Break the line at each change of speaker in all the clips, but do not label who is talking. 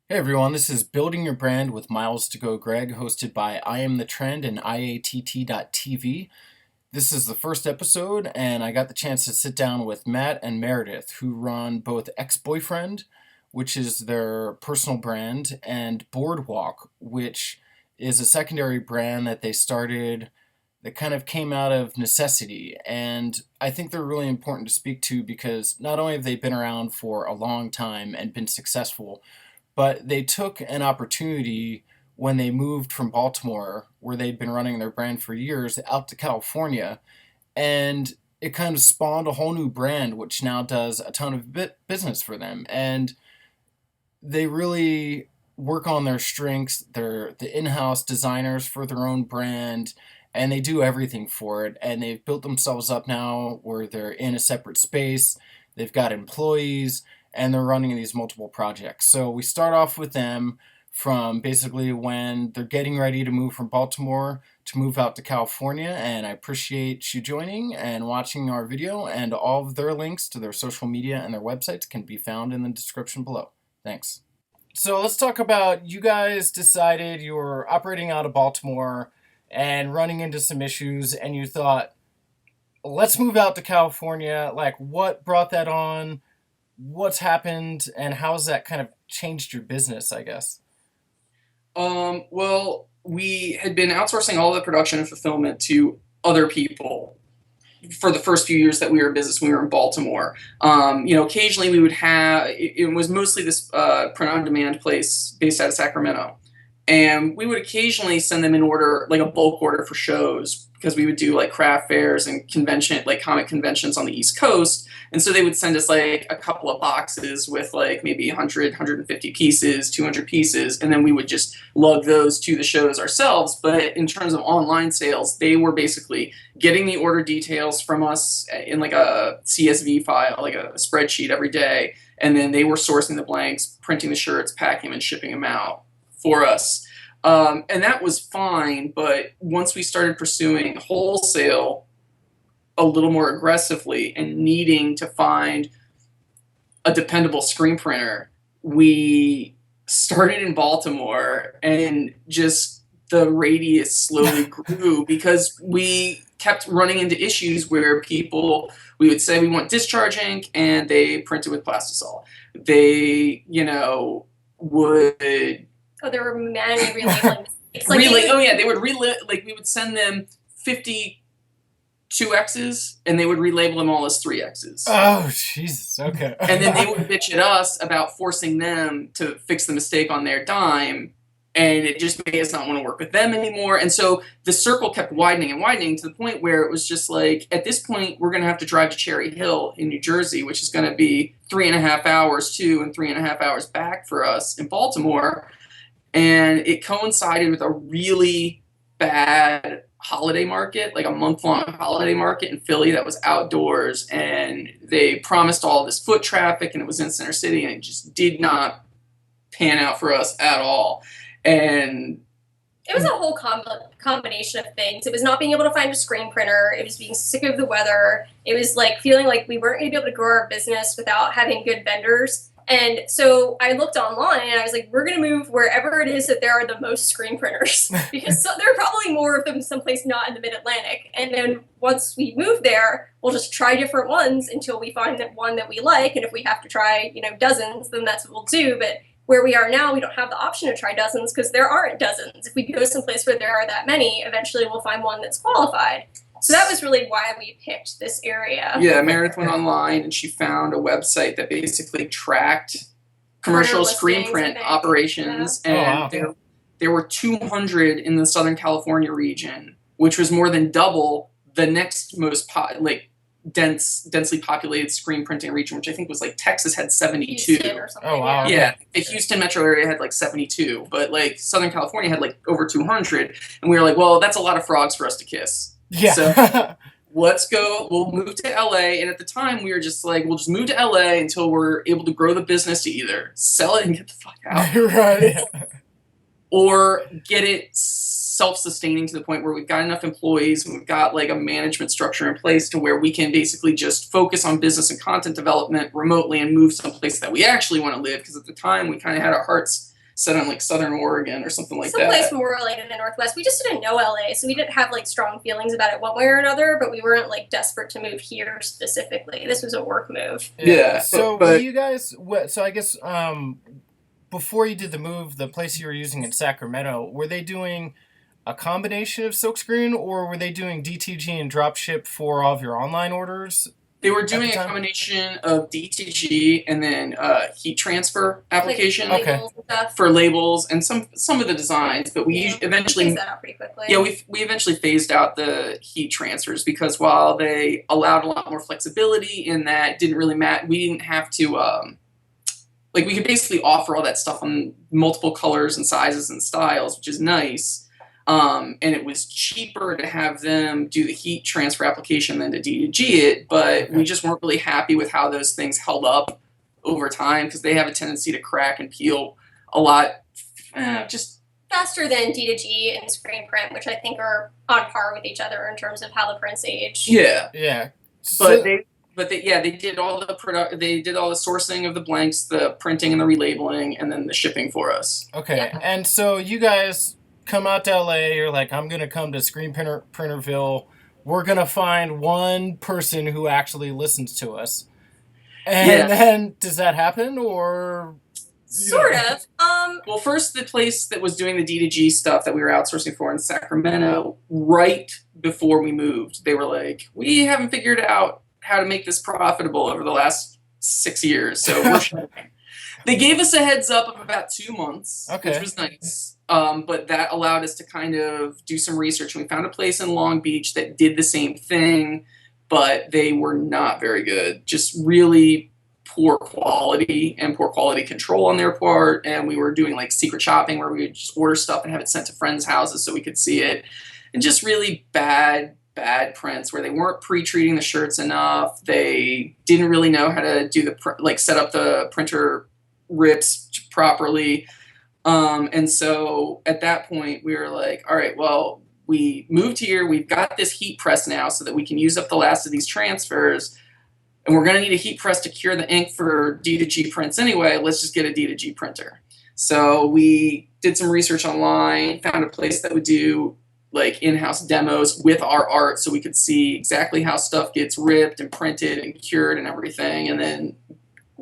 Hey everyone, this is Building Your Brand with Miles to Go Greg, hosted by I Am The Trend and IATT.TV. This is the first episode, and I got the chance to sit down with Matt and Meredith, who run both Ex-Boyfriend, which is their personal brand, and Boardwalk, which is a secondary brand that they started that kind of came out of necessity. And I think they're really important to speak to because not only have they been around for a long time and been successful, but they took an opportunity when they moved from Baltimore, where they'd been running their brand for years, out to California. And it kind of spawned a whole new brand, which now does a ton of business for them. And they really work on their strengths. They're the in-house designers for their own brand, and they do everything for it. And they've built themselves up now where they're in a separate space. They've got employees, and they're running these multiple projects. So we start off with them from basically when they're getting ready to move from Baltimore to move out to California. And I appreciate you joining and watching our video, and all of their links to their social media and their websites can be found in the description below. Thanks. So let's talk about, you guys decided you were operating out of Baltimore and running into some issues, and you thought, let's move out to California. Like, what brought that on? What's happened, and how's that kind of changed your business, I guess?
Well, we had been outsourcing all the production and fulfillment to other people for the first few years that we were in business when we were in Baltimore. Occasionally we would have, it was mostly this print-on-demand place based out of Sacramento. And we would occasionally send them an order, like a bulk order for shows, because we would do like craft fairs and like comic conventions on the East Coast. And so they would send us like a couple of boxes with like maybe 100, 150 pieces, 200 pieces, and then we would just lug those to the shows ourselves. But in terms of online sales, they were basically getting the order details from us in like a CSV file, like a spreadsheet every day. And then they were sourcing the blanks, printing the shirts, packing them, and shipping them out for us. And that was fine, but once we started pursuing wholesale a little more aggressively and needing to find a dependable screen printer, we started in Baltimore, and just the radius slowly grew because we kept running into issues where we would say we want discharge ink, and they printed with plastisol. They, would
Oh, they were manually relabeling. It's like
they would like we would send them 52X's, and they would relabel them all as 3X's.
Oh, Jesus. Okay.
And then they would bitch at us about forcing them to fix the mistake on their dime, and it just made us not want to work with them anymore. And so the circle kept widening and widening to the point where it was just like, at this point, we're going to have to drive to Cherry Hill in New Jersey, which is going to be 3.5 hours to and 3.5 hours back for us in Baltimore. And it coincided with a really bad holiday market, like a month-long holiday market in Philly that was outdoors. And they promised all this foot traffic, and it was in Center City, and it just did not pan out for us at all. And
it was a whole combination of things. It was not being able to find a screen printer. It was being sick of the weather. It was like feeling like we weren't going to be able to grow our business without having good vendors. And so I looked online, and I was like, we're going to move wherever it is that there are the most screen printers, because there are probably more of them someplace not in the Mid-Atlantic. And then once we move there, we'll just try different ones until we find that one that we like. And if we have to try, dozens, then that's what we'll do. But where we are now, we don't have the option to try dozens because there aren't dozens. If we go someplace where there are that many, eventually we'll find one that's qualified. So that was really why we picked this area.
Yeah, Meredith went online, and she found a website that basically tracked commercial screen print operations.
Yeah.
And there were 200 in the Southern California region, which was more than double the next most densely populated screen printing region, which I think was like Texas had 72.
Houston or something.
Oh, wow.
Yeah, the Houston metro area had like 72, but like Southern California had like over 200. And we were like, well, that's a lot of frogs for us to kiss.
Yeah.
So let's go, we'll move to LA. And at the time we were just like, we'll just move to LA until we're able to grow the business to either sell it and get the fuck out.
Right.
Or get it self-sustaining to the point where we've got enough employees and we've got like a management structure in place to where we can basically just focus on business and content development remotely and move someplace that we actually want to live. Because at the time we kind of had our hearts set on like Southern Oregon or something like
Someplace
that.
more like in the Northwest. We just didn't know LA, so we didn't have like strong feelings about it one way or another, but we weren't like desperate to move here specifically. This was a work move.
Yeah,
So
but
were you guys? So I guess before you did the move, the place you were using in Sacramento, were they doing a combination of silkscreen, or were they doing DTG and dropship for all of your online orders?
they were doing a combination of DTG and then heat transfer application
Like labels and stuff.
for labels and some of the designs, but we eventually
phased that out pretty quickly.
Yeah, we eventually phased out the heat transfers because while they allowed a lot more flexibility in that, didn't really matter. We didn't have to like we could basically offer all that stuff on multiple colors and sizes and styles, which is nice. And it was cheaper to have them do the heat transfer application than to DTG it, but we just weren't really happy with how those things held up over time because they have a tendency to crack and peel a lot, just
faster than D2G and screen print, which I think are on par with each other in terms of how the prints age.
Yeah.
But
They did all the they did all the sourcing of the blanks, the printing and the relabeling, and then the shipping for us.
Okay,
Yeah.
and so you guys come out to LA. You're like, I'm gonna come to Screen Printerville. We're gonna find one person who actually listens to us. And then does that happen, or
Sort of.
Well, first, the place that was doing the D2G stuff that we were outsourcing for in Sacramento, right before we moved, they were like, we haven't figured out how to make this profitable over the last 6 years, so we're shipping. They gave us a heads up of about 2 months, which was nice. But that allowed us to kind of do some research, and we found a place in Long Beach that did the same thing, but they were not very good. Just really poor quality and poor quality control on their part, and we were doing like secret shopping where we would just order stuff and have it sent to friends' houses so we could see it, and just really bad prints where they weren't pre-treating the shirts enough. They didn't really know how to do set up the printer rips properly. And so at that point we were like, all right, well, we moved here. We've got this heat press now so that we can use up the last of these transfers. And we're going to need a heat press to cure the ink for D2G prints anyway. Let's just get a D2G printer. So we did some research online, found a place that would do like in-house demos with our art so we could see exactly how stuff gets ripped and printed and cured and everything. And then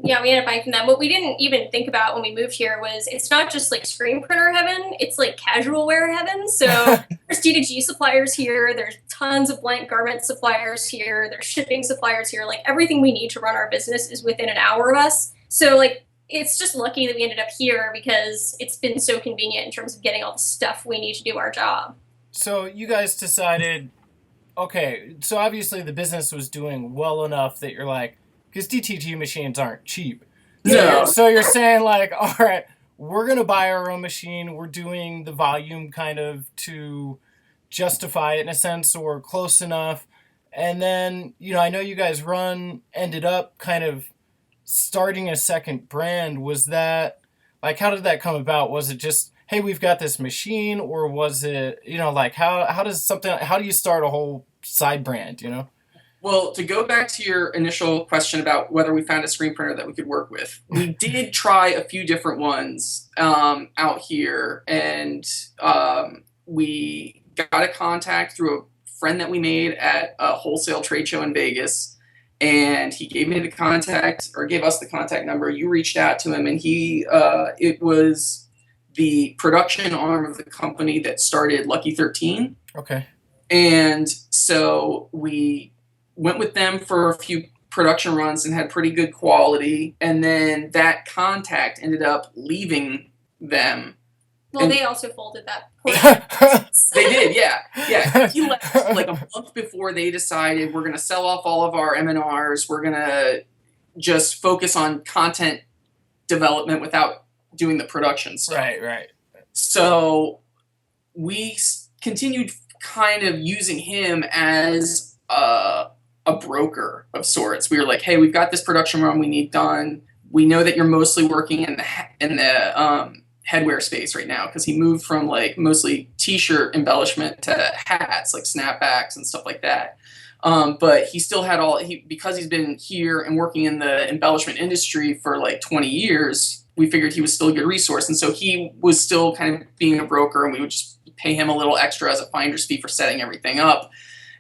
yeah, we ended up buying from them. What we didn't even think about when we moved here was it's not just like screen printer heaven, it's like casual wear heaven. So there's D2G suppliers here, there's tons of blank garment suppliers here, there's shipping suppliers here. Like everything we need to run our business is within an hour of us. So like it's just lucky that we ended up here because it's been so convenient in terms of getting all the stuff we need to do our job.
So you guys decided, okay, so obviously the business was doing well enough that you're like, because DTG machines aren't cheap.
No.
So you're saying like, all right, we're going to buy our own machine. We're doing the volume kind of to justify it in a sense or close enough. And then, I know you guys ended up kind of starting a second brand. Was that, like, how did that come about? Was it just, hey, we've got this machine, or was it, like how do you start a whole side brand,
Well, to go back to your initial question about whether we found a screen printer that we could work with, we did try a few different ones out here, and we got a contact through a friend that we made at a wholesale trade show in Vegas, and he gave me the contact, or gave us the contact number. You reached out to him, and it was the production arm of the company that started Lucky 13.
Okay.
And so we went with them for a few production runs and had pretty good quality. And then that contact ended up leaving them.
Well, they also folded that portion.
They did, yeah. He left like a month before they decided we're going to sell off all of our M&Rs. We're going to just focus on content development without doing the production stuff.
Right.
So we continued kind of using him as a broker of sorts. We were like, hey, we've got this production run we need done. We know that you're mostly working in the headwear space right now, because he moved from like mostly t-shirt embellishment to hats, like snapbacks and stuff like that. But he still had because he's been here and working in the embellishment industry for like 20 years, we figured he was still a good resource. And so he was still kind of being a broker, and we would just pay him a little extra as a finder's fee for setting everything up.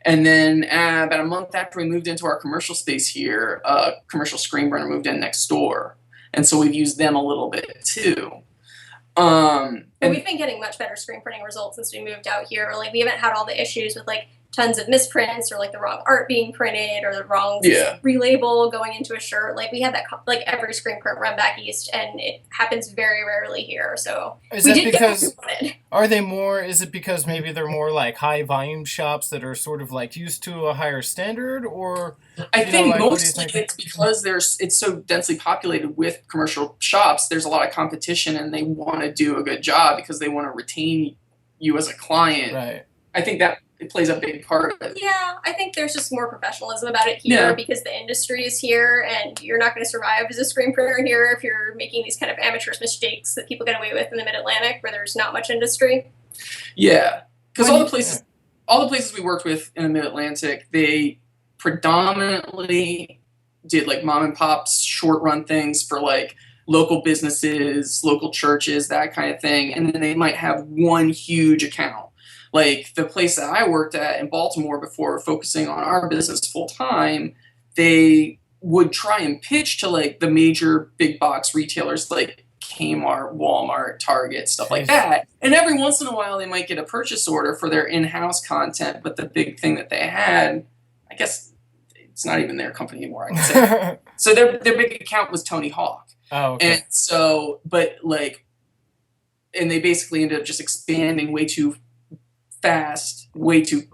And then about a month after we moved into our commercial space here, a commercial screen printer moved in next door. And so we've used them a little bit too.
But we've been getting much better screen printing results since we moved out here. Like, we haven't had all the issues with like tons of misprints or like the wrong art being printed or the wrong relabel going into a shirt. Like, we had that like every screen print run back east, and it happens very rarely here. So
is it because are they more? Is it because maybe they're more like high volume shops that are sort of like used to a higher standard, or
I think mostly it's because it's so densely populated with commercial shops. There's a lot of competition, and they want to do a good job because they want to retain you as a client.
Right.
I think that it plays a big part of it.
Yeah, I think there's just more professionalism about it here because the industry is here, and you're not going to survive as a screen printer here if you're making these kind of amateurish mistakes that people get away with in the Mid-Atlantic where there's not much industry.
Yeah, because all the places we worked with in the Mid-Atlantic, they predominantly did like mom and pops short run things for like local businesses, local churches, that kind of thing, and then they might have one huge account. Like the place that I worked at in Baltimore before focusing on our business full time, they would try and pitch to like the major big box retailers like Kmart, Walmart, Target, stuff like that. And every once in a while they might get a purchase order for their in-house content, but the big thing that they had, I guess it's not even their company anymore, I can say. So their big account was Tony Hawk.
Oh, okay.
And so, but like, and they basically ended up just expanding way too fast, way too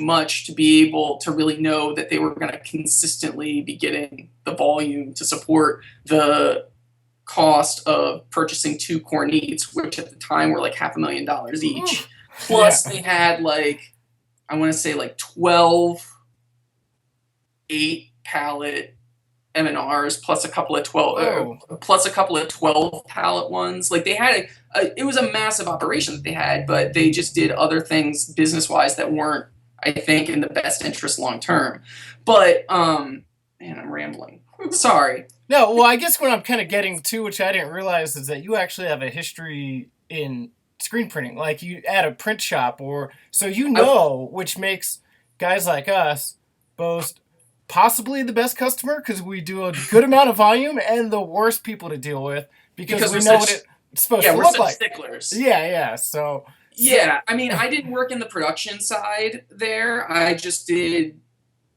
much to be able to really know that they were going to consistently be getting the volume to support the cost of purchasing 2 cornets, which at the time were like $500,000 each. Plus they had like, I want to say like 12 8-pallet M&Rs plus a couple of 12 pallet ones. Like they had it was a massive operation that they had, but they just did other things business wise that weren't, I think, in the best interest long term. But man, I'm rambling. Sorry.
No, well, I guess what I'm kind of getting to, which I didn't realize, is that you actually have a history in screen printing. Like you at a print shop, or so which makes guys like us both possibly the best customer because we do a good amount of volume, and the worst people to deal with because we know what it's supposed to look like.
Yeah, we're such sticklers.
Yeah. So
yeah, I mean, I didn't work in the production side there. I just did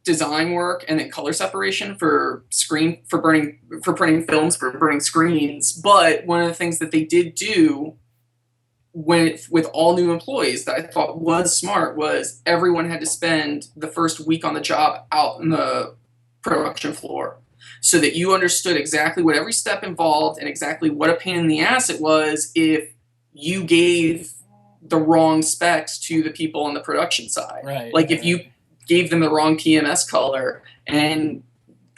design work and then color separation for printing films, for burning screens. But one of the things that they did do with all new employees that I thought was smart was everyone had to spend the first week on the job out in the production floor so that you understood exactly what every step involved and exactly what a pain in the ass it was if you gave the wrong specs to the people on the production side.
Right.
Like if you gave them the wrong PMS color and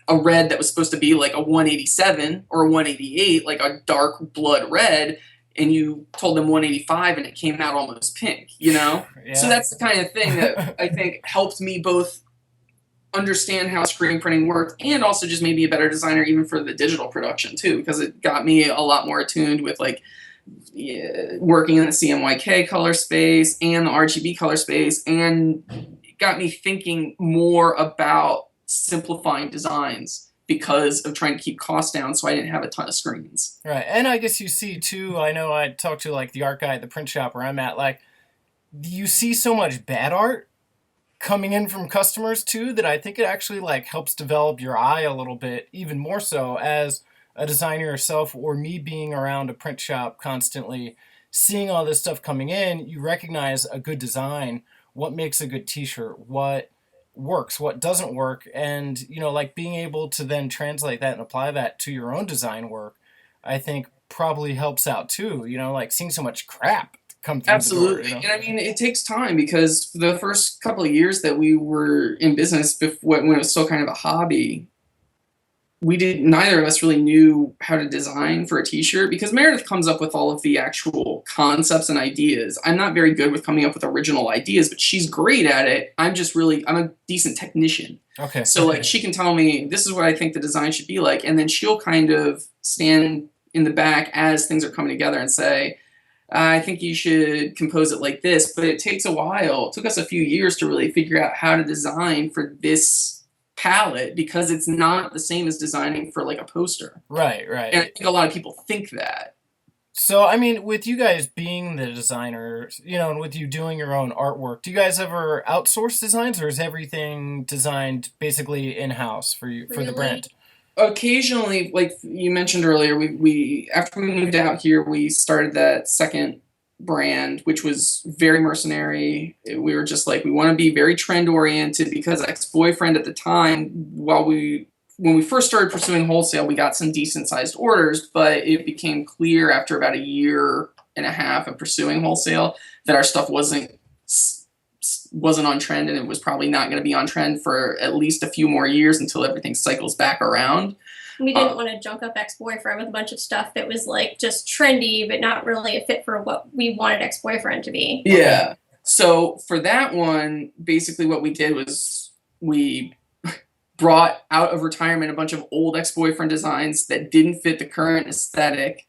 a red that was supposed to be like a 187 or a 188, like a dark blood red, and you told them 185 and it came out almost pink, you know? Yeah. So that's the kind of thing that I think helped me both understand how screen printing worked and also just made me a better designer even for the digital production too, because it got me a lot more attuned with like working in the CMYK color space and the RGB color space, and it got me thinking more about simplifying designs because of trying to keep costs down so I didn't have a ton of screens.
Right. And I guess you see too, I know I talked to like the art guy at the print shop where I'm at, like you see so much bad art coming in from customers too that I think it actually like helps develop your eye a little bit, even more so as a designer yourself, or me being around a print shop constantly, seeing all this stuff coming in, you recognize a good design, what makes a good t-shirt, what works, what doesn't work, and like being able to then translate that and apply that to your own design work, I think probably helps out too, like seeing so much crap come through.
Absolutely. The door, And I mean, it takes time because for the first couple of years that we were in business, when it was still kind of a hobby, neither of us really knew how to design for a t-shirt because Meredith comes up with all of the actual concepts and ideas. I'm not very good with coming up with original ideas, but she's great at it. I'm a decent technician.
Okay.
So like she can tell me, this is what I think the design should be like. And then she'll kind of stand in the back as things are coming together and say, I think you should compose it like this. But it takes a while. It took us a few years to really figure out how to design for this palette, because it's not the same as designing for like a poster.
Right.
And I think a lot of people think that.
So, I mean, with you guys being the designers, and with you doing your own artwork, do you guys ever outsource designs, or is everything designed basically in-house for you, for the brand?
Occasionally, like you mentioned earlier, we after we moved out here, we started that second brand, which was very mercenary. We were just like, we want to be very trend oriented, because ex-boyfriend at the time, when we first started pursuing wholesale, we got some decent sized orders, but it became clear after about a year and a half of pursuing wholesale that our stuff wasn't on trend, and it was probably not going to be on trend for at least a few more years until everything cycles back around.
We didn't want to junk up ex-boyfriend with a bunch of stuff that was like just trendy, but not really a fit for what we wanted ex-boyfriend to be.
Yeah. So for that one, basically what we did was we brought out of retirement a bunch of old ex-boyfriend designs that didn't fit the current aesthetic,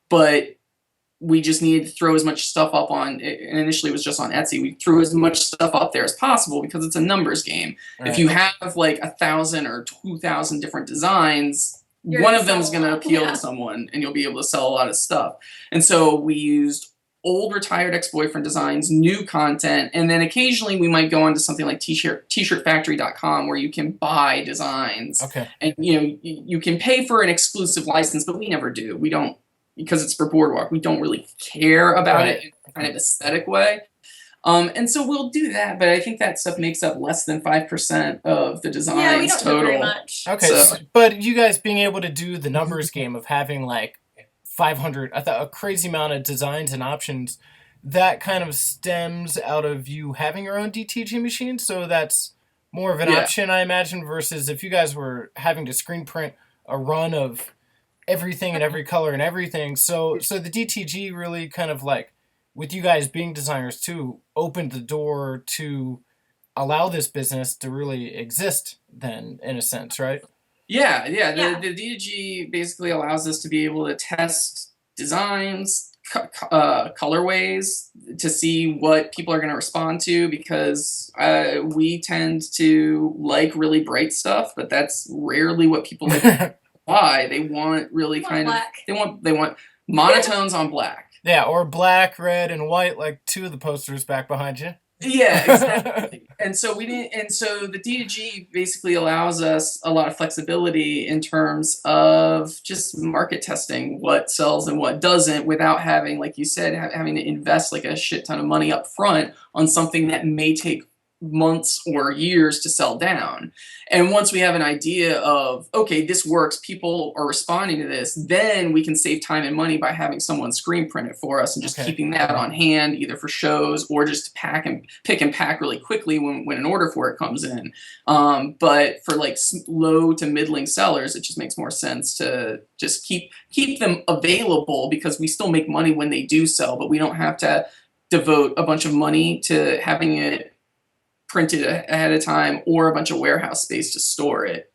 but we just needed to throw as much stuff up on, and initially it was just on Etsy. We threw as much stuff up there as possible because it's a numbers game. Right. If you have like 1,000 or 2,000 different designs, one of them is going to appeal to someone, and you'll be able to sell a lot of stuff. And so we used old retired ex-boyfriend designs, new content, and then occasionally we might go onto something like t-shirtfactory.com where you can buy designs.
Okay.
And you can pay for an exclusive license, but we never do. We don't. Because it's for Boardwalk, we don't really care about it in a kind of aesthetic way. And so we'll do that, but I think that stuff makes up less than 5% of the designs
total. Yeah, we don't
total.
do very much.
Okay, so, but you guys being able to do the numbers game of having like 500, a crazy amount of designs and options, that kind of stems out of you having your own DTG machine, so that's more of an option, I imagine, versus if you guys were having to screen print a run of everything and every color and everything. So the DTG really kind of like, with you guys being designers too, opened the door to allow this business to really exist then, in a sense, right?
Yeah. The DTG basically allows us to be able to test designs, colorways, to see what people are going to respond to, because we tend to like really bright stuff, but that's rarely what people like. Why they want really kind of they want monotones on black.
Yeah, or black, red, and white, like two of the posters back behind you.
Yeah, exactly. And so the DTG basically allows us a lot of flexibility in terms of just market testing what sells and what doesn't, without having, like you said, having to invest like a shit ton of money up front on something that may take months or years to sell down. And once we have an idea of, okay, this works, people are responding to this, then we can save time and money by having someone screen print it for us and just keeping that on hand, either for shows or just to pick and pack really quickly when an order for it comes in. But for like low to middling sellers, it just makes more sense to just keep them available, because we still make money when they do sell, but we don't have to devote a bunch of money to having it printed ahead of time or a bunch of warehouse space to store it.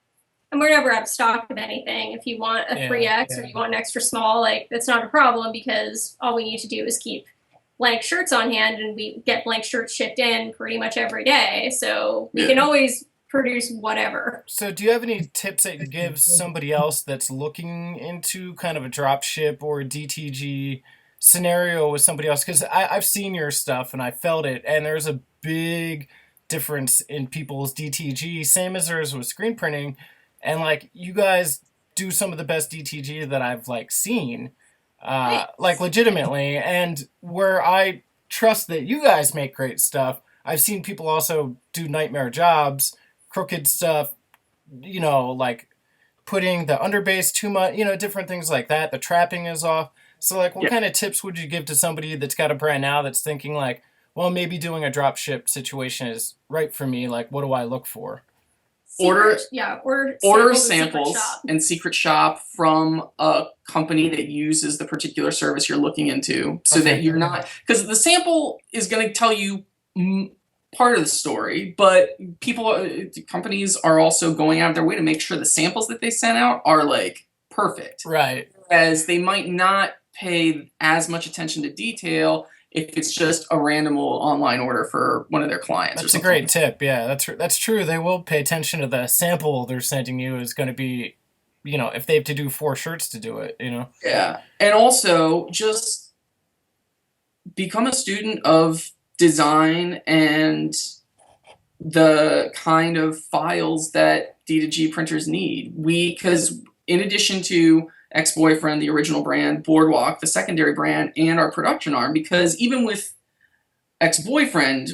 And we're never out of stock of anything. If you want a 3X or you want an extra small, like, that's not a problem, because all we need to do is keep blank shirts on hand, and we get blank shirts shipped in pretty much every day. So we can always produce whatever.
So do you have any tips that you give somebody else that's looking into kind of a drop ship or a DTG scenario with somebody else? Because I've seen your stuff and I felt it, and there's a big difference in people's DTG, same as there is with screen printing, and like you guys do some of the best DTG that I've like seen, like legitimately, and where I trust that you guys make great stuff. I've seen people also do nightmare jobs, crooked stuff, like putting the underbase too much, different things like that. The trapping is off. So like, what kind of tips would you give to somebody that's got a brand now that's thinking like, well, maybe doing a drop ship situation is right for me. Like, what do I look for?
Order
samples
and secret shop from a company that uses the particular service you're looking into, so that you're not, because the sample is going to tell you part of the story, but companies are also going out of their way to make sure the samples that they sent out are like perfect.
Right.
Whereas they might not pay as much attention to detail if it's just a random online order for one of their clients.
That's a great tip. Yeah, that's true. They will pay attention to the sample they're sending you is going to be, if they have to do 4 shirts to do it,
Yeah. And also just become a student of design and the kind of files that D2G printers need. Because in addition to Ex-Boyfriend, the original brand, Boardwalk, the secondary brand, and our production arm, because even with Ex-Boyfriend,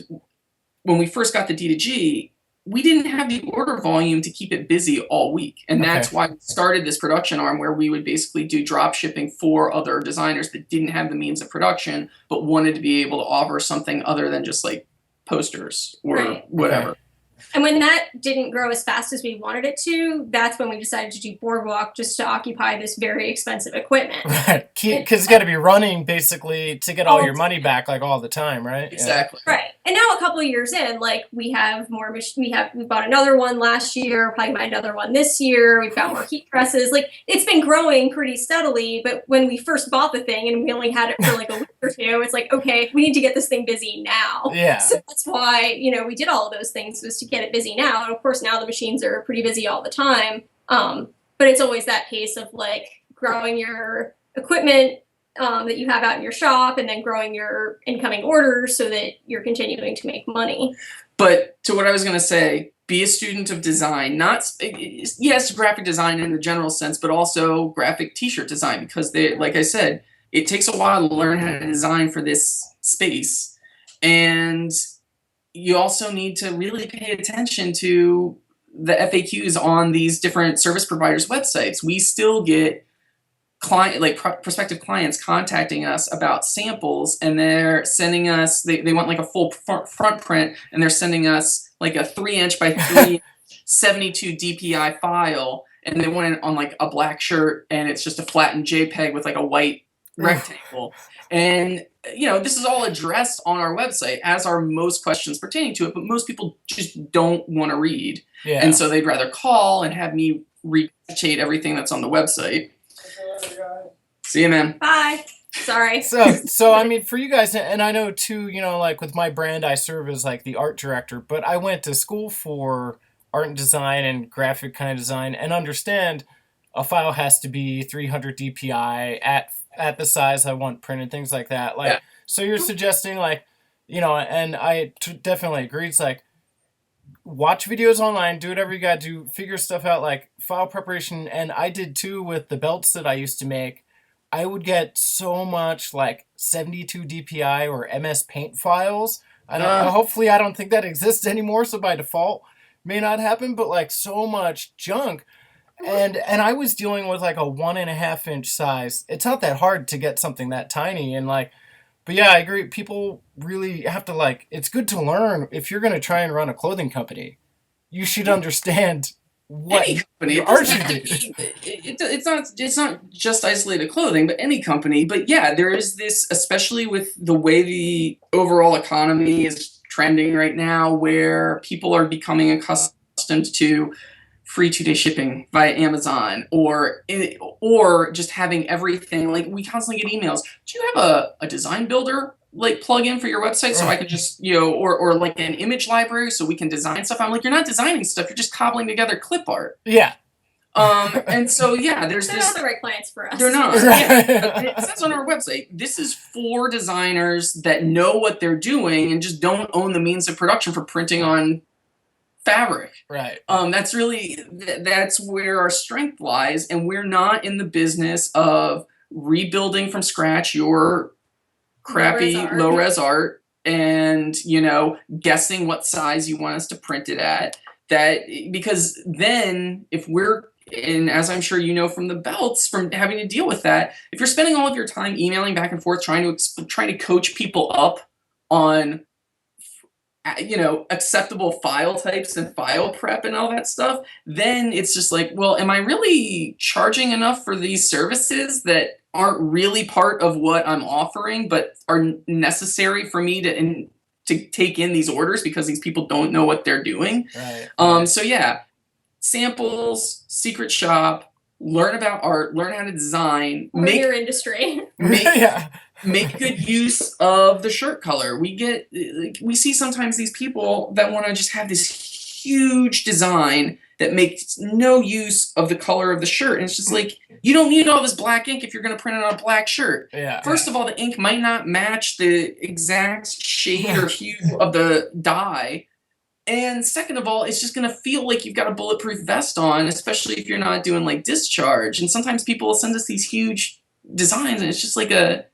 when we first got the D2G, we didn't have the order volume to keep it busy all week. And that's why we started this production arm where we would basically do drop shipping for other designers that didn't have the means of production, but wanted to be able to offer something other than just like posters or whatever.
Okay.
And when that didn't grow as fast as we wanted it to, that's when we decided to do Boardwalk just to occupy this very expensive equipment.
Right. Because it's got to be running basically to get all your money back like all the time, right?
Exactly.
Yeah. Right. And now a couple of years in, like we have more, we bought another one last year, probably buy another one this year. We've got more heat presses. Like it's been growing pretty steadily. But when we first bought the thing and we only had it for like a week or two, it's like, okay, we need to get this thing busy now.
Yeah.
So that's why, we did all of those things was to get it busy now. And of course, now the machines are pretty busy all the time. But it's always that case of like growing your equipment that you have out in your shop and then growing your incoming orders so that you're continuing to make money.
But to what I was going to say, be a student of design, not, yes, graphic design in the general sense, but also graphic t-shirt design, because like I said, it takes a while to learn how to design for this space. And you also need to really pay attention to the FAQs on these different service providers' websites. We still get prospective clients contacting us about samples, and they're sending us, they want like a full front print, and they're sending us like a 3" by 3" 72 DPI file, and they want it on like a black shirt, and it's just a flattened JPEG with like a white rectangle. And this is all addressed on our website, as are most questions pertaining to it, but most people just don't want to read.
Yeah.
And so they'd rather call and have me regurgitate everything that's on the website. See you, man.
Bye. Sorry.
So I mean, for you guys, and I know too, like with my brand, I serve as like the art director, but I went to school for art and design and graphic kind of design, and understand a file has to be 300 DPI at the size I want printed, things like that. Like, so you're suggesting like, and I definitely agree. It's like, watch videos online, do whatever you got to do, figure stuff out, like file preparation. And I did too with the belts that I used to make. I would get so much like 72 DPI or MS Paint files. Hopefully I don't think that exists anymore, so by default may not happen, but like so much junk. And I was dealing with like a 1.5 inch size. It's not that hard to get something that tiny, and like, but yeah, I agree. People really have to like, it's good to learn if you're going to try and run a clothing company. You should understand what
any company.
art should do.
It's not just isolated clothing, but any company. But yeah, there is this, especially with the way the overall economy is trending right now, where people are becoming accustomed to free 2-day shipping via Amazon, or just having everything. Like, we constantly get emails. Do you have a design builder like plug-in for your website so I can just, or like an image library so we can design stuff? I'm like, you're not designing stuff, you're just cobbling together clip art.
Yeah.
And so yeah,
they're not the right clients for us.
They're not. Yeah. It says on our website, this is for designers that know what they're doing and just don't own the means of production for printing on fabric.
Right.
That's where our strength lies, and we're not in the business of rebuilding from scratch your crappy low-res art and guessing what size you want us to print it at. Because then if we're, and as I'm sure you know from the belts, from having to deal with that, if you're spending all of your time emailing back and forth trying to coach people up on acceptable file types and file prep and all that stuff, then it's just like, well, am I really charging enough for these services that aren't really part of what I'm offering, but are necessary for me to take in these orders because these people don't know what they're doing?
Right.
So yeah, samples, secret shop, learn about art, learn how to design,
Or your industry.
make good use of the shirt color. We see sometimes these people that want to just have this huge design that makes no use of the color of the shirt, and it's just like, you don't need all this black ink if you're going to print it on a black shirt. First of all, the ink might not match the exact shade or hue of the dye. And second of all, it's just going to feel like you've got a bulletproof vest on, especially if you're not doing like discharge. And sometimes people will send us these huge designs, and it's just like a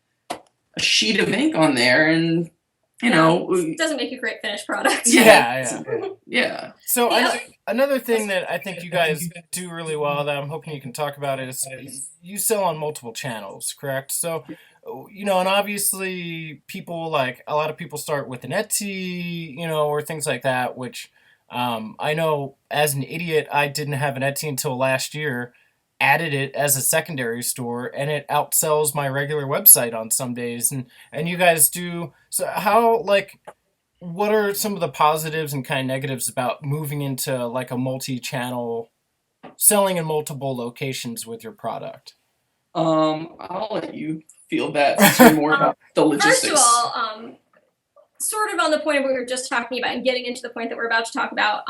sheet of ink on there, and you know,
it doesn't make a great finished product.
Yeah.
So another thing that I think you guys do really well that I'm hoping you can talk about is you sell on multiple channels, correct? So, you know, and obviously people, like a lot of people start with an Etsy, you know, or things like that, which I know as an idiot, I didn't have an Etsy until last year, added it as a secondary store, and it outsells my regular website on some days. And you guys do, so how, like, what are some of the positives and kind of negatives about moving into like a multi-channel, selling in multiple locations with your product?
I'll let you feel that since you're more about the logistics.
First of all, sort of on the point of what we were just talking about and getting into the point that we're about to talk about,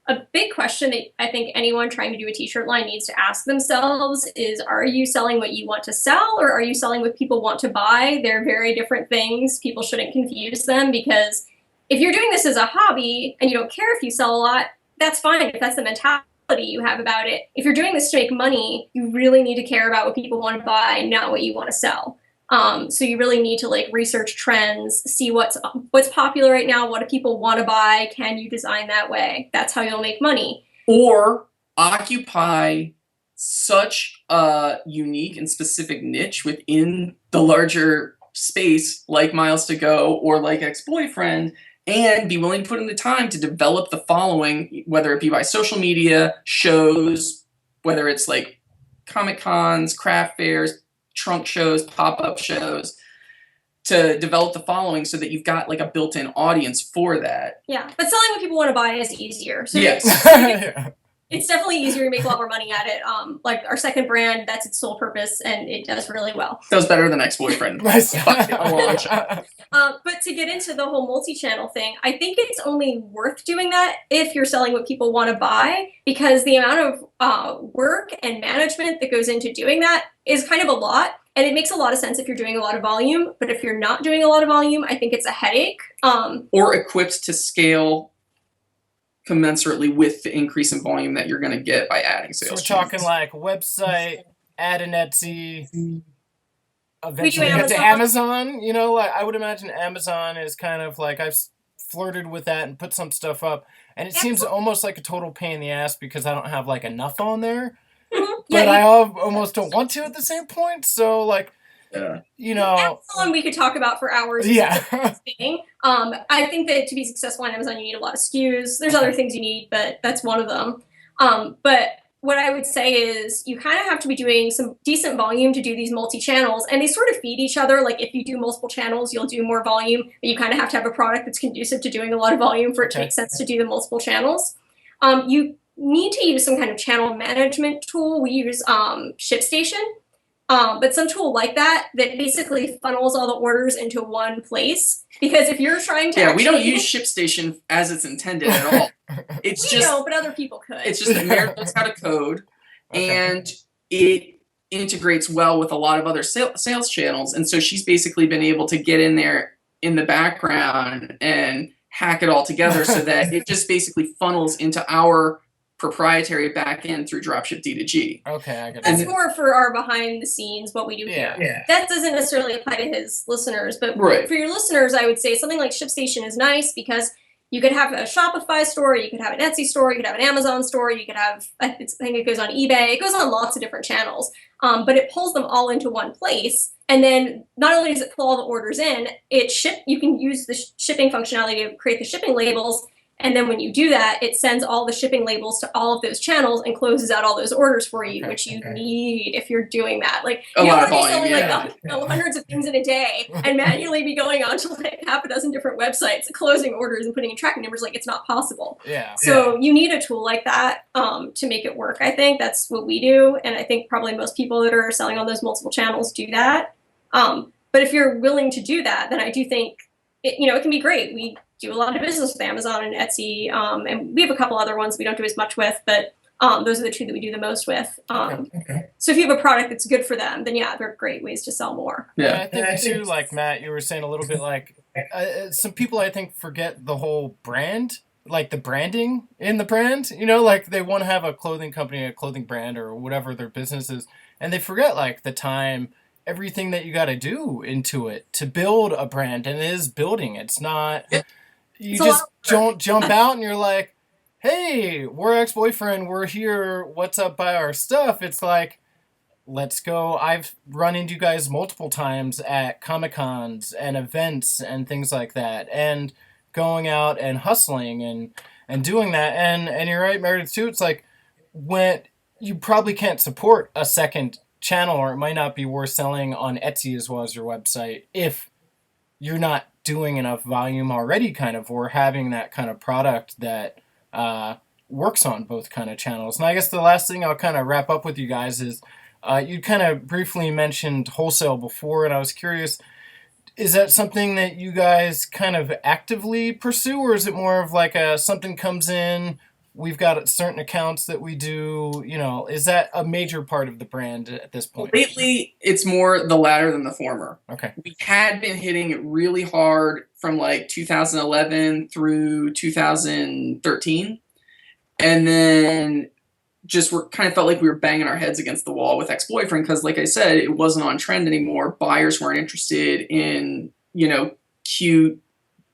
a big question that I think anyone trying to do a t-shirt line needs to ask themselves is, are you selling what you want to sell, or are you selling what people want to buy? They're very different things. People shouldn't confuse them, because if you're doing this as a hobby and you don't care if you sell a lot, that's fine if that's the mentality you have about it. If you're doing this to make money, you really need to care about what people want to buy, not what you want to sell. So you really need to like research trends, see what's popular right now, what do people want to buy, can you design that way? That's how you'll make money.
Or occupy such a unique and specific niche within the larger space, like Miles to Go or like Ex-Boyfriend, and be willing to put in the time to develop the following, whether it be by social media, shows, whether it's like Comic Cons, craft fairs, trunk shows, pop-up shows, to develop the following so that you've got like a built-in audience for that.
Yeah, but selling what people want to buy is easier. So
yes.
It's definitely easier to make a lot more money at it. Like our second brand, that's its sole purpose, and it does really well.
Does better than Ex-Boyfriend.
But to get into the whole multi-channel thing, I think it's only worth doing that if you're selling what people want to buy, because the amount of work and management that goes into doing that is kind of a lot. And it makes a lot of sense if you're doing a lot of volume, but if you're not doing a lot of volume, I think it's a headache.
Or equipped to scale commensurately with the increase in volume that you're going to get by adding sales.
So we're talking like website, add an Etsy, eventually get to Amazon. You know, like I would imagine Amazon is kind of like, I've flirted with that and put some stuff up, and it seems almost like a total pain in the ass because I don't have like enough on there. But I almost don't want to at the same point. So, like, you know,
Amazon we could talk about for hours.
Yeah.
I think that to be successful on Amazon, you need a lot of SKUs. There's other things you need, but that's one of them. But what I would say is you kind of have to be doing some decent volume to do these multi-channels, and they sort of feed each other. Like if you do multiple channels, you'll do more volume, but you kind of have to have a product that's conducive to doing a lot of volume for it to make sense to do the multiple channels. You need to use some kind of channel management tool. We use ShipStation, but some tool like that basically funnels all the orders into one place. Because if you're trying to
we don't use ShipStation as it's intended at all. It's
we don't, but other people could.
It's just that Meredith knows how to code, and it integrates well with a lot of other sales channels. And so she's basically been able to get in there in the background and hack it all together so that it just basically funnels into our proprietary backend through Dropship D2G.
Okay, I get
That's more for our behind the scenes, what we do here.
Yeah.
That doesn't necessarily apply to his listeners, but
Right.
for your listeners, I would say something like ShipStation is nice because you could have a Shopify store, you could have an Etsy store, you could have an Amazon store, you could have, I think it goes on eBay, it goes on lots of different channels, but it pulls them all into one place. And then not only does it pull all the orders in, you can use the shipping functionality to create the shipping labels, And then when you do that, it sends all the shipping labels to all of those channels and closes out all those orders for you, which you need if you're doing that. Like,
A
you
lot
don't
of
want to be selling
volume,
like hundreds of things in a day and manually be going on to like half a dozen different websites, closing orders and putting in tracking numbers. Like, it's not possible.
Yeah.
So you need a tool like that to make it work. I think that's what we do. And I think probably most people that are selling on those multiple channels do that. But if you're willing to do that, then I do think it can be great. We do a lot of business with Amazon and Etsy, and we have a couple other ones we don't do as much with, but those are the two that we do the most with. So if you have a product that's good for them, then yeah, they're great ways to sell more.
Yeah, I think too, like Matt, you were saying a little bit like some people I think forget the whole brand, like the branding in the brand, like they want to have a clothing company, a clothing brand or whatever their business is, and they forget like the time, everything that you got to do into it to build a brand, and it is building. It's not, you just don't jump out and you're like, hey, we're ex-boyfriend, we're here, what's up, buy our stuff. It's like, let's go. I've run into you guys multiple times at Comic-Cons and events and things like that, and going out and hustling and doing that. And you're right, Meredith, too. It's like when you probably can't support a second channel, or it might not be worth selling on Etsy as well as your website if you're not doing enough volume already, kind of, or having that kind of product that works on both kind of channels. And I guess the last thing I'll kind of wrap up with you guys is you kind of briefly mentioned wholesale before, and I was curious, is that something that you guys kind of actively pursue, or is it more of like something comes in, we've got certain accounts that we do, is that a major part of the brand at this point?
Lately, it's more the latter than the former.
Okay.
We had been hitting it really hard from like 2011 through 2013. And then just kind of felt like we were banging our heads against the wall with ex-boyfriend because, like I said, it wasn't on trend anymore. Buyers weren't interested in, cute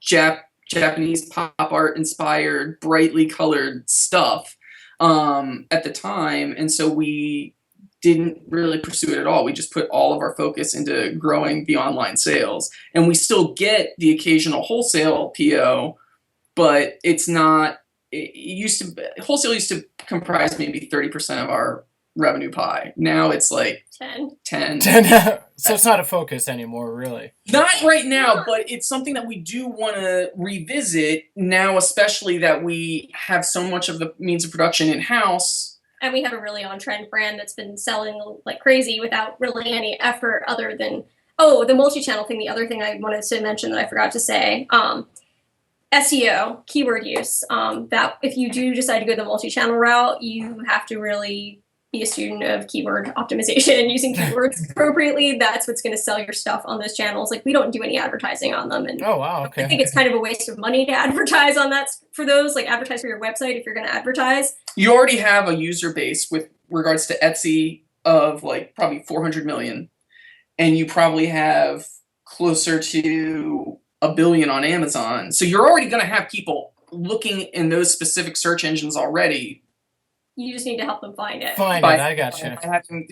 Japanese pop art inspired, brightly colored stuff at the time. And so we didn't really pursue it at all. We just put all of our focus into growing the online sales. And we still get the occasional wholesale PO, but it's not, wholesale used to comprise maybe 30% of our revenue pie. Now it's like 10.
So it's not a focus anymore, really.
Not right now, but it's something that we do want to revisit now, especially that we have so much of the means of production in-house.
And we have a really on-trend brand that's been selling like crazy without really any effort other than, the multi-channel thing. The other thing I wanted to mention that I forgot to say, SEO, keyword use, that if you do decide to go the multi-channel route, you have to really be a student of keyword optimization and using keywords appropriately. That's what's going to sell your stuff on those channels. Like, we don't do any advertising on them. And
oh, wow, okay.
I think it's kind of a waste of money to advertise on that for those, like advertise for your website if you're going to advertise.
You already have a user base with regards to Etsy of like probably 400 million. And you probably have closer to 1 billion on Amazon. So you're already going to have people looking in those specific search engines already.
You just need to help them find it.
I gotcha.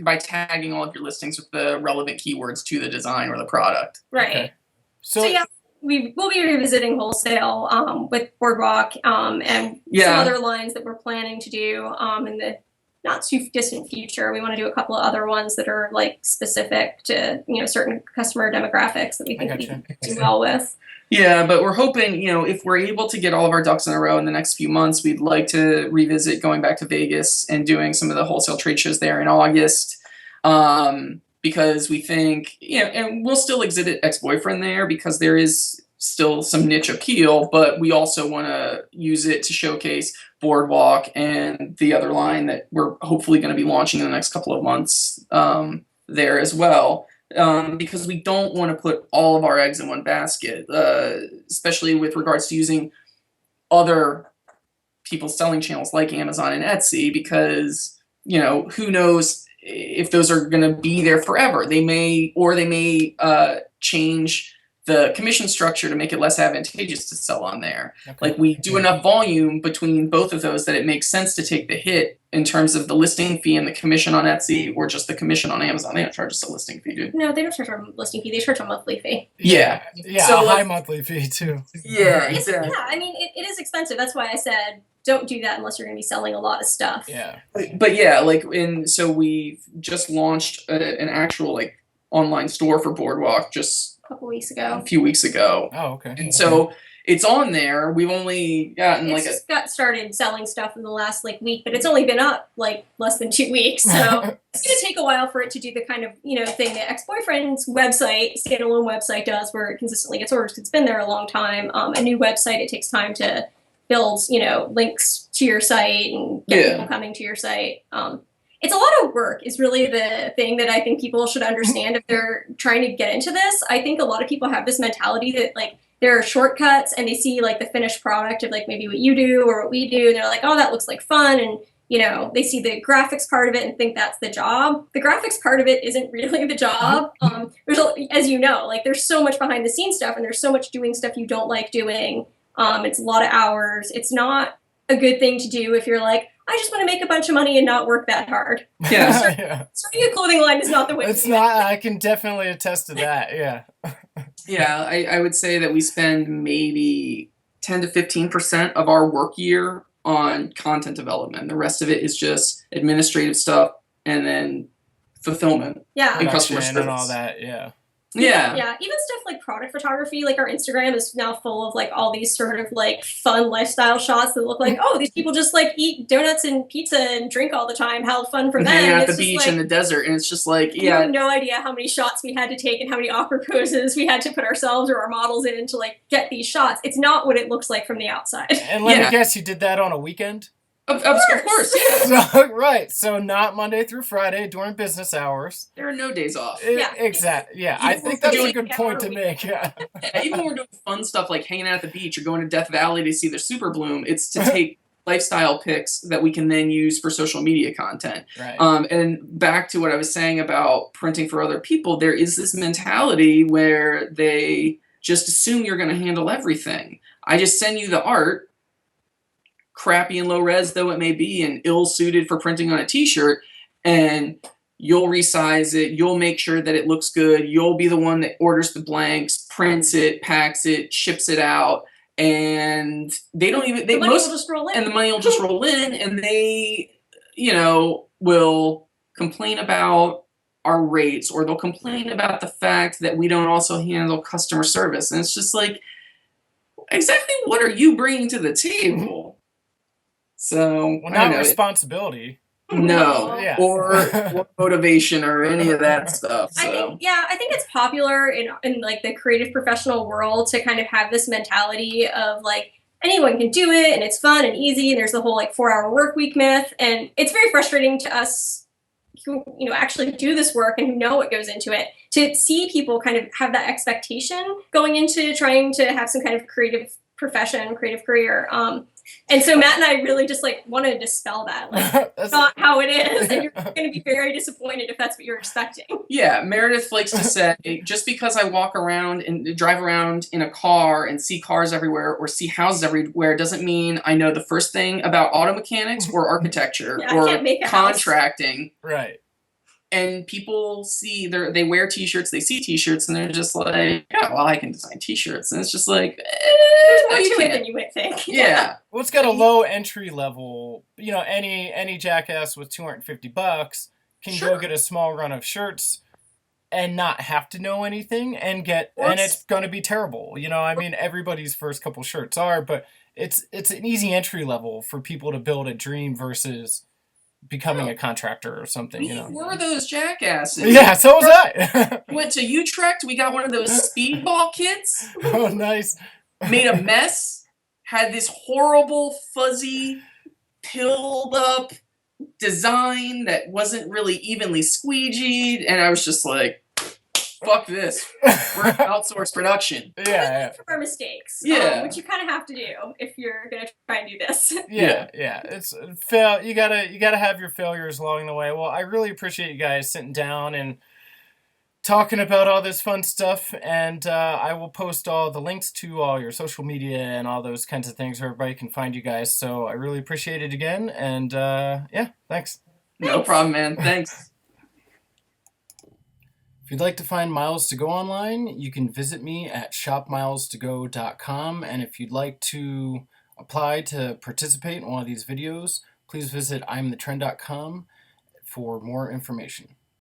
By tagging all of your listings with the relevant keywords to the design or the product.
Right.
Okay.
So yeah, we'll be revisiting wholesale with Boardwalk and some other lines that we're planning to do in the not too distant future. We want to do a couple of other ones that are like specific to certain customer demographics that we think we can do well with.
Yeah, but we're hoping, if we're able to get all of our ducks in a row in the next few months, we'd like to revisit going back to Vegas and doing some of the wholesale trade shows there in August. Because we think, and we'll still exhibit ex-boyfriend there because there is still some niche appeal, but we also want to use it to showcase Boardwalk and the other line that we're hopefully going to be launching in the next couple of months there as well. Because we don't want to put all of our eggs in one basket, especially with regards to using other people's selling channels like Amazon and Etsy, because, who knows if those are going to be there forever. They may change the commission structure to make it less advantageous to sell on there.
Okay.
Like we do enough volume between both of those that it makes sense to take the hit in terms of the listing fee and the commission on Etsy, or just the commission on Amazon. They don't charge us a listing fee, dude.
No, they don't charge a listing fee. They charge a monthly fee.
Yeah.
So a high monthly fee too.
Yeah, exactly.
Yeah, I mean, it is expensive. That's why I said don't do that unless you're going to be selling a lot of stuff.
Yeah.
But yeah, like so we've just launched an actual like online store for Boardwalk just
A couple weeks
a
ago.
few weeks ago.
Oh, okay.
And so it's on there. We've only gotten
It's just got started selling stuff in the last like week, but it's only been up like less than 2 weeks. So it's going to take a while for it to do the kind of, thing that ex-boyfriend's website, standalone website does, where it consistently gets orders. It's been there a long time. A new website, it takes time to build, links to your site and get people coming to your site. It's a lot of work is really the thing that I think people should understand if they're trying to get into this. I think a lot of people have this mentality that like there are shortcuts and they see like the finished product of like maybe what you do or what we do. And they're like, oh, that looks like fun. And, they see the graphics part of it and think that's the job. The graphics part of it isn't really the job. There's, as you know, like there's so much behind the scenes stuff and there's so much doing stuff you don't like doing. It's a lot of hours. It's not a good thing to do if you're like, I just want to make a bunch of money and not work that hard.
Yeah.
Starting a clothing line is not the way.
It's not. I can definitely attest to that. Yeah.
Yeah, I would say that we spend maybe 10 to 15% of our work year on content development. The rest of it is just administrative stuff and then fulfillment.
Yeah.
And customer
Production
service.
and all that. Yeah.
Yeah.
Yeah. Even stuff like product photography, like our Instagram is now full of like all these sort of like fun lifestyle shots that look like, oh, these people just like eat donuts and pizza and drink all the time. How fun for
And
them.
hanging out at
It's
the
just,
beach
like,
and the desert. And it's just like,
you have no idea how many shots we had to take and how many awkward poses we had to put ourselves or our models in to like get these shots. It's not what it looks like from the outside.
And let me guess, you did that on a weekend?
Of course, yeah.
So, right. So not Monday through Friday during business hours.
There are no days off.
Exactly. Yeah. I think that's a good point to make. Yeah.
Even when we're doing fun stuff like hanging out at the beach or going to Death Valley to see the super bloom, it's to take lifestyle pics that we can then use for social media content.
Right.
And back to what I was saying about printing for other people, there is this mentality where they just assume you're going to handle everything. I just send you the art, crappy and low res though it may be and ill suited for printing on a t-shirt, and you'll resize it, you'll make sure that it looks good, you'll be the one that orders the blanks, prints it, packs it, ships it out, and they don't even
The money will just roll in.
and the money will just roll in, and they will complain about our rates, or they'll complain about the fact that we don't also handle customer service. And it's just like, exactly what are you bringing to the table? So,
Well, not responsibility.
No,
Yeah.
or motivation or any of that stuff. So.
I think it's popular in like the creative professional world to kind of have this mentality of like anyone can do it and it's fun and easy, and there's the whole like 4-hour work week myth, and it's very frustrating to us who actually do this work and who know what goes into it, to see people kind of have that expectation going into trying to have some kind of creative profession, creative career. And so Matt and I really just like want to dispel that. Like, that's not how it is. And you're going to be very disappointed if that's what you're expecting.
Yeah, Meredith likes to say, just because I walk around and drive around in a car and see cars everywhere or see houses everywhere doesn't mean I know the first thing about auto mechanics or architecture or contracting.
Right.
And people see, they wear t-shirts, they see t-shirts, and they're just like, yeah, well, I can design t-shirts. And it's just like,
there's more to it than you would think.
Yeah.
Well, it's got a low entry level. Any jackass with $250 can go get a small run of shirts and not have to know anything and it's going to be terrible. Everybody's first couple shirts are, but it's an easy entry level for people to build a dream versus becoming a contractor or something.
We were those jackasses.
Yeah, so was I.
Went to Utrecht. We got one of those speedball kits.
Oh, nice.
Made a mess. Had this horrible, fuzzy, pilled up design that wasn't really evenly squeegeed, and I was just like, fuck this. We're outsourced production.
Yeah.
For our mistakes.
Yeah.
Which you kind of have to do if you're going to try and do this.
Yeah. It's you gotta have your failures along the way. Well, I really appreciate you guys sitting down and talking about all this fun stuff, and I will post all the links to all your social media and all those kinds of things where everybody can find you guys. So I really appreciate it again, and yeah, thanks.
No problem, man. Thanks.
If you'd like to find Miles to Go online, you can visit me at shopmilestogo.com, and if you'd like to apply to participate in one of these videos, please visit IAMTHETREND.com for more information.